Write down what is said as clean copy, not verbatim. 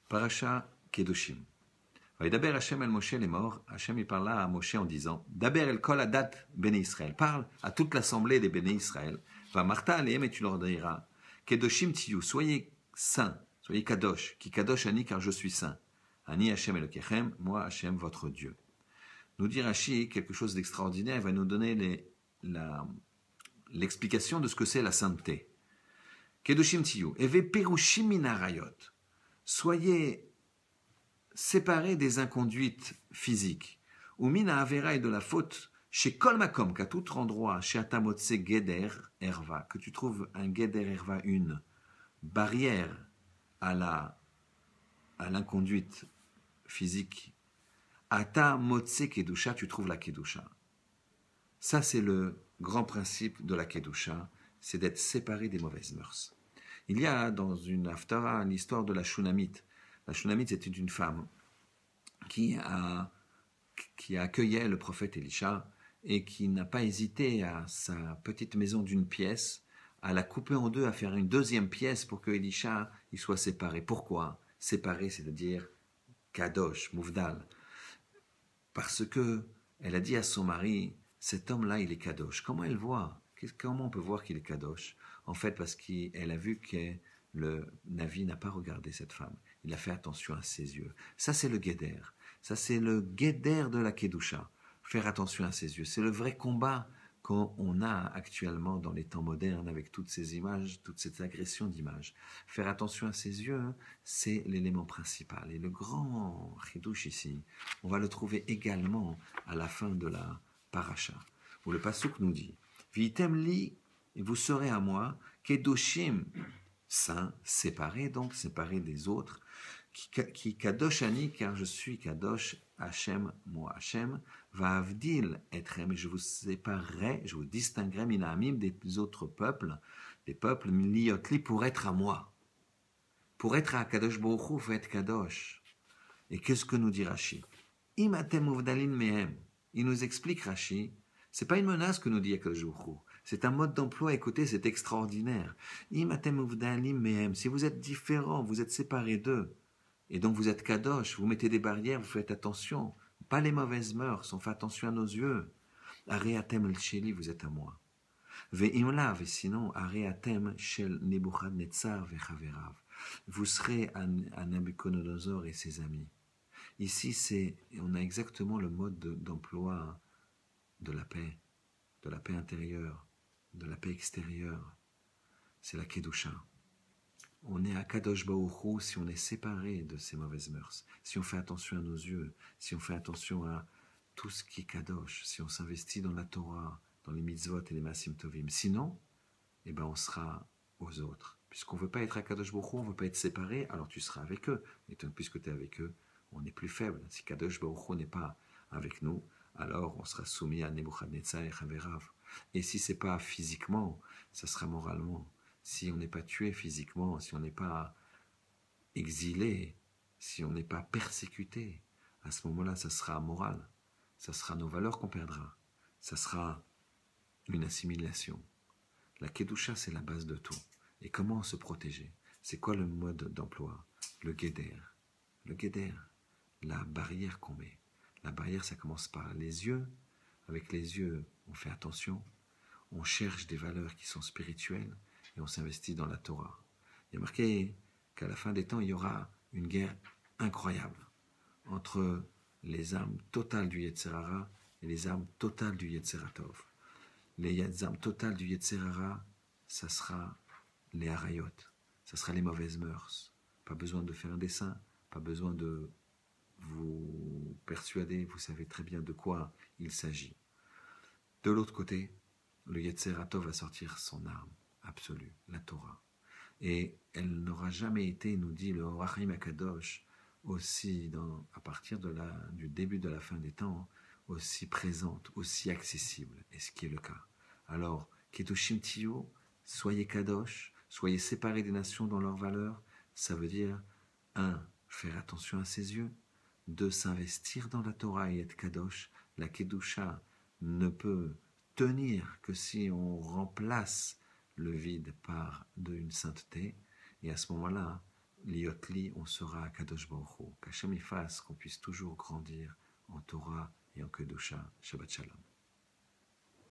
Parasha Kedoshim. Vaidaber Hashem el Moshe les morts. Hashem il parla à Moshe en disant Daber el kol adat béné Israël. Parle à toute l'assemblée des béné Israël. Va Martha alehem et tu leur diras Kedoshim tiyu. Soyez saints, soyez kadosh. Ki kadosh ani car je suis saint. Ani Hashem Elokechem, moi Hashem votre Dieu. Nous dit Rashi quelque chose d'extraordinaire. Il va nous donner l'explication de ce que c'est la sainteté. Kedoshim tiyu. Eve perushim min harayot. Soyez séparés des inconduites physiques. Ou mina avera et de la faute chez Kol Makom, qu'à tout endroit, chez Atamotse Geder Erva, que tu trouves un Geder Erva, une barrière à l'inconduite physique. Atamotse Kedusha, tu trouves la Kedusha. Ça, c'est le grand principe de la Kedusha, c'est d'être séparé des mauvaises mœurs. Il y a dans une Haftara l'histoire de la Shunamite. La Shunamite, c'était une femme qui accueillait le prophète Élisha et qui n'a pas hésité à sa petite maison d'une pièce à la couper en deux, à faire une deuxième pièce pour que Élisha il soit séparé. Pourquoi ? Séparé, c'est-à-dire Kadosh, Mouvdal. Parce que elle a dit à son mari, cet homme-là, il est Kadosh. Comment elle voit ? Comment on peut voir qu'il est Kadosh ? En fait, parce qu'elle a vu que le Navi n'a pas regardé cette femme. Il a fait attention à ses yeux. Ça, c'est le Guéder. Ça, c'est le Guéder de la Kedusha. Faire attention à ses yeux. C'est le vrai combat qu'on a actuellement dans les temps modernes avec toutes ces images, toute cette agression d'images. Faire attention à ses yeux, c'est l'élément principal. Et le grand Chidush ici, on va le trouver également à la fin de la paracha, où le Pasuk nous dit « Vitem li » et vous serez à moi, Kedoshim, saint, séparé donc, séparé des autres, qui Kadosh Ani, car je suis Kadosh, Hachem, moi Hachem, va avdil etrem, je vous séparerai, je vous distinguerai minamim des autres peuples, des peuples liotli pour être à moi. Pour être à Kadosh Baruch Hu, il faut être Kadosh. Et qu'est-ce que nous dit Rashi? Imatem uvdalin mehem. Il nous explique Rashi, c'est pas une menace que nous dit Kadosh Baruch Hu. C'est un mode d'emploi, écoutez, c'est extraordinaire. Si vous êtes différents, vous êtes séparés d'eux, et donc vous êtes kadosh, vous mettez des barrières, vous faites attention, pas les mauvaises mœurs, on fait attention à nos yeux. Areatem el sheli, vous êtes à moi. Ve'imla, sinon, areatem shel Nebuchadnezzar vechaverav. Vous serez à Nabucodonosor et ses amis. Ici, on a exactement le mode d'emploi de la paix intérieure, de la paix extérieure, c'est la Kedusha. On est à Kadosh Baruch Hu si on est séparé de ces mauvaises mœurs, si on fait attention à nos yeux, si on fait attention à tout ce qui est Kadosh, si on s'investit dans la Torah, dans les mitzvot et les masim tovim. Sinon, on sera aux autres. Puisqu'on ne veut pas être à Kadosh Baruch Hu, on ne veut pas être séparé, alors tu seras avec eux. Et puisque tu es avec eux, on est plus faible. Si Kadosh Baruch Hu n'est pas avec nous, alors on sera soumis à Nebuchadnezzar et Chaverav. Et si ce n'est pas physiquement, ça sera moralement. Si on n'est pas tué physiquement, si on n'est pas exilé, si on n'est pas persécuté, à ce moment-là, ça sera moral. Ça sera nos valeurs qu'on perdra. Ça sera une assimilation. La Kedusha, c'est la base de tout. Et comment se protéger? C'est quoi le mode d'emploi? Le Guéder. Le Guéder, la barrière qu'on met. La barrière, ça commence par les yeux. Avec les yeux, on fait attention. On cherche des valeurs qui sont spirituelles et on s'investit dans la Torah. Il y a marqué qu'à la fin des temps, il y aura une guerre incroyable entre les âmes totales du Yetzer Hara et les âmes totales du Yetzer Tov. Les âmes totales du Yetzer Hara, ça sera les harayot, ça sera les mauvaises mœurs. Pas besoin de faire un dessin, pas besoin de vous persuader, vous savez très bien de quoi il s'agit. De l'autre côté, le Yetzer Tov va sortir son arme absolue, la Torah. Et elle n'aura jamais été, nous dit le Orachim Akadosh, aussi à partir du début de la fin des temps, aussi présente, aussi accessible, et ce qui est le cas. Alors, Kedoshim Tiyu, soyez Kadosh, soyez séparés des nations dans leurs valeurs, ça veut dire, 1. Faire attention à ses yeux, 2. S'investir dans la Torah et être Kadosh. La Kedusha ne peut tenir que si on remplace le vide par une sainteté, et à ce moment-là, liotli, on sera à Kadosh Baruch Hu. Qu'Hachem y fasse qu'on puisse toujours grandir en Torah et en Kedusha. Shabbat Shalom.